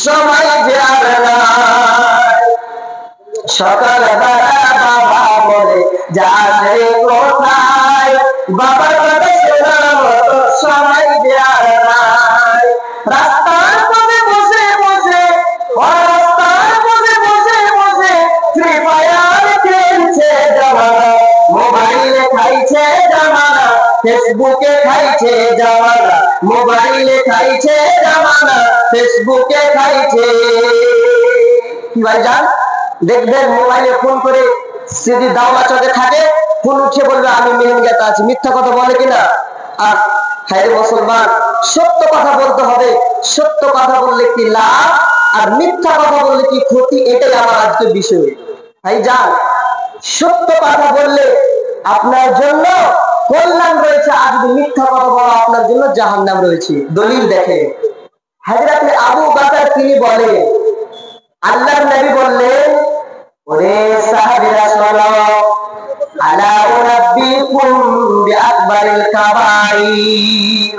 সময় যে আর নাই। সকালবেলা বাবা বলে যাবে কোথায়, বাবার কথা শোনার মতো সময় যে আর নাই। রাস্তার পথে বসে বসে, রাস্তার পথে বসে বসে ফ্রি ফায়ার খেলছে জামানা, মোবাইলে খাইছে জামানা, ফেসবুকে খাইছে জামানা, মোবাইলে খাইছে জামানা, ফেসবুকে খাইছে। কি ভাই জান, দেখবেন মোবাইলে ফোন করে যদি দাওয়া চকে থাকে, ফোন উঠে বলবে আমি মেহেঙ্গাতে আছি, মিথ্যা কথা বলে কিনা? আর হায় মুসলমান, সত্য কথা বলতে হবে। সত্য কথা বললে কি লাভ আর মিথ্যা কথা বললে কি ক্ষতি, এটাই আমার আজকের বিষয়। ভাই যান, সত্য কথা বললে আপনার জন্য কল্যাণ রয়েছে, আর যদি মিথ্যা কথা বলা আপনার জন্য জাহান্নাম রয়েছে। দলিল দেখে হযরত আবু বকর তিনি বলেন, আল্লাহর নবী বললেন, ওরে সাহাবীরা শোনো, আলা উনাব্বিকুম বিআকবারিল কাবাইর।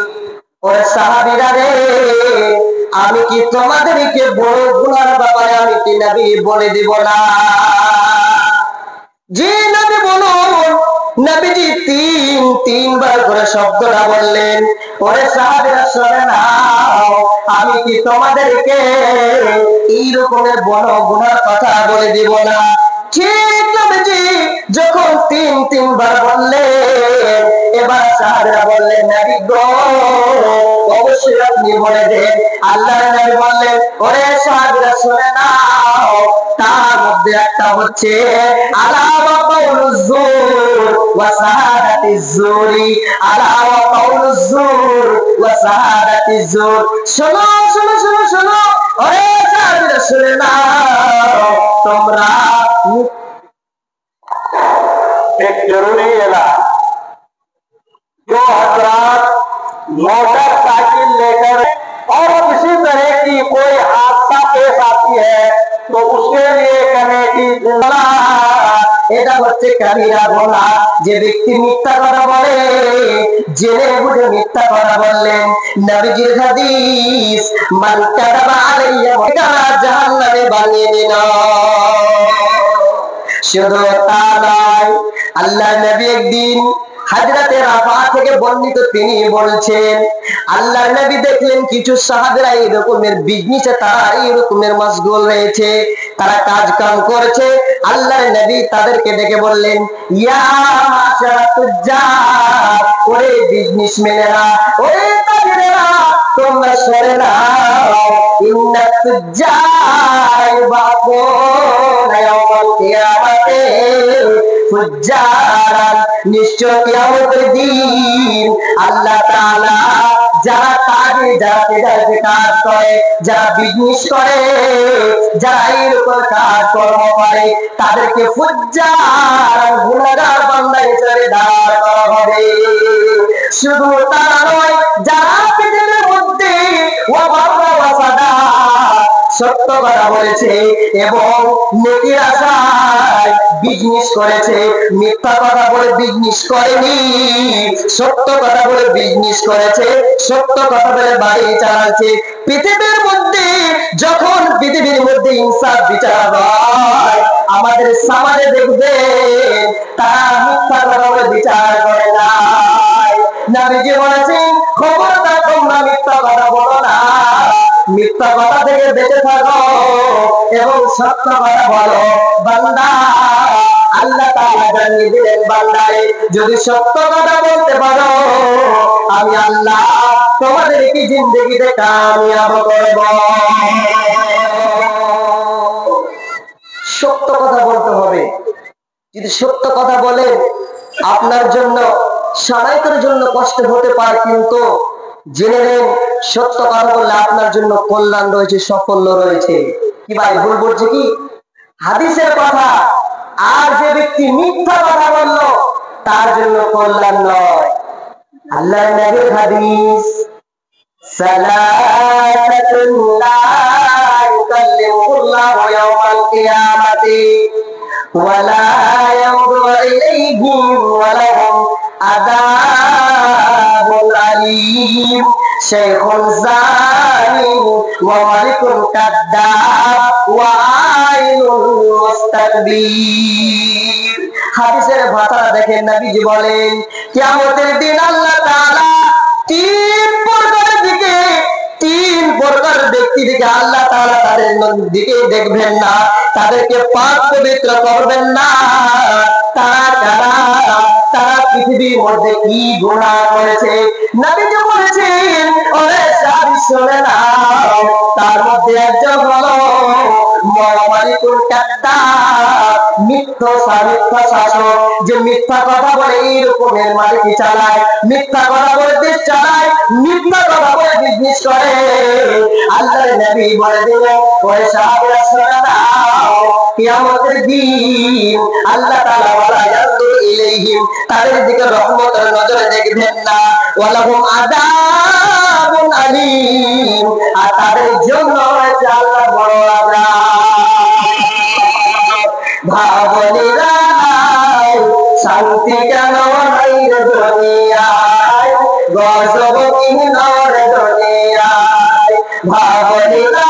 ওরে সাহাবীরা রে, আমি কি তোমাদেরকে বড় গুনার ব্যাপারে আমি কি নবী বলে দিব না? জি নবী বলুন। নবীজি তিনবার করে শব্দটা বললেন। ওরে সাহাবীরা শুনে নাও, আমি কি তোমাদেরকে এই রকমের বড় গুনার কথা বলে দিব না? ঠিক নবীজি যখন তিনবার বললেন, এবার সাহাবীরা বললেন, নবী গো অবশ্যই আপনি বলে দেন। আল্লাহর নবী বললেন, ওরে সাহাবীরা শুনে নাও, তার মধ্যে একটা হচ্ছে আলা ওয়া কাউলুজ জুর ওয়া শাহাদাতিজ জুরি, আলা ওয়া কাউলুজ জুর ওয়া শাহাদাতিজ জুর। শোনো শোনো শোনো শোনো, ওরে সাহাবীরা শুনে নাও, তোমরা एक जरूरी ऐलान, जो हजरात मोटरसाइकिल लेकर और किसी तरह की कोई हादसा पेश आती है तो उसके लिए कमेटी এটা হচ্ছে কাবিরা গুনাহ। যে ব্যক্তি মিথ্যা কথা বলে, জেনে বুঝে মিথ্যা কথা বললেন। নবীজির হাদিস, মান কাযাবা আলাইয়া জাহান্নামে বানিয়ে দিন। শুধু তা নয়, আল্লাহ নবী একদিন হযরতে রাফা থেকে বর্ণিত, তিনি বলছেন, আল্লাহ নবী দেখলেন কিছু সাহাবীরা এই রকমের বিজনেসে, তারা এই রকমের মশগুল রয়েছে, তারা কাজ কাম করছে। আল্লাহ নবী তাদেরকে ডেকে বললেন, ইয়া মাশারাত তুজ্জার, ওরে বিজনেসম্যানেরা, ওরে তাজিরেরা, তোমরা শুনে নাও, ইন্নাত তুজ্জার বাকুন ইয়াউমাল কিয়ামাতে ফুজ্জারান, নিশ্চয় কিয়ামতের দিন আল্লাহ তাআলা যারা তাজির, যারা কাজ করে, যারা বিজনেস করে, যারা এইরকম কাজ কর্ম করে, তাদেরকে ফুজ্জার গুনাহগার বান্দা হিসেবে দাঁড় করা হবে। শুধু তারা নয়, যারা পৃথিবীর মধ্যে সত্য কথা বলেছে এবং নেকির আশায় বিজনেস করেছে, মিথ্যা কথা বলে বিজনেস করেনি, সত্য কথা বলে বিজনেস করেছে, সত্য কথা বলে বাড়ি চালাচ্ছে। পৃথিবীর মধ্যে যখন পৃথিবীর মধ্যে ইনসাফ বিচার হয়, আমাদের সমাজে দেখবে তারা মিথ্যা কথা বলে বিচার করে না। নবীজি বলেছেন, খবরদার তোমরা মিথ্যা কথা বলো না, মিথ্যা কথা থেকে বেঁচে থাকো এবং সত্য কথা বলো। বান্দা, আল্লাহ তাআলা জানিয়ে দিলেন, বান্দারে যদি সত্য কথা বলতে পারো, আমি আল্লাহ তোমাদেরকে জিন্দেগিতে কামিয়াব করব। সত্য কথা বলতে হবে। যদি সত্য কথা বলেন, আপনার জন্য সবাইকার জন্য কষ্ট হতে পারে, কিন্তু জেনে নেন সত্য কথা বললে আপনার জন্য কল্যাণ রয়েছে, সাফল্য রয়েছে। কি ভাই ভুল বলছে কি? হাদিসের কথা। আর যে ব্যক্তি মিথ্যা কথা বলল, তার জন্য কল্যাণ নয়। আল্লাহর নবীর হাদিস, সালাতাতুন লা ইউকাল্লিমুহুল্লাহু ইয়াওমাল কিয়ামাতি ওয়া লা ইয়ানজুরু ইলাইহিম ওয়া লাহুম আযাবুন আলীম, শাইখুন জানি আইন ওয়া মালিকুন কাদ্দাব ওয়া আইনুল মুস্তাকবির। হাদিসের ভাষা দেখেন, নবীজি বলেন কিয়ামতের দিন আল্লাহ তাআলা তিন প্রকার ব্যক্তি দিকে আল্লাহ তাআলা তাদের দিকে দেখবেন না, তাদেরকে পাক পবিত্র করবেন না। তারা কারা? তারা পৃথিবীর মধ্যে কি গুনাহ করেছে। নবীজি বলেছেন, ওরে সাহাবী শুনে নাও, তার মধ্যে একজন হলো মালিকুল কাদ্দাব, মিথ্যা শাসক, যে মিথ্যা কথা বলে এই রকমের মালিকি চালায়, মিথ্যা কথা বলে দেশ চালায়, মিথ্যা কথা বলে বিজনেস করে। আল্লাহর নবী বলে দিলেন, ওরে সাহাবীরা শুনে নাও, কিয়ামতের দিন আল্লাহ তাআলা ওয়ালা ইয়ানজুরু ইলাইহিম, তাদের দিকে রহমতের নজরে দেখবেন না, ওয়ালাহুম আযাবুন আলীম, আর তাদের জন্য রয়েছে আল্লাহর বড় আযাব। ভাবনিরা শান্তি কেন নাই রে দুনিয়ায়, গজব কি নরে দুনিয়ায়। ভাবনিরা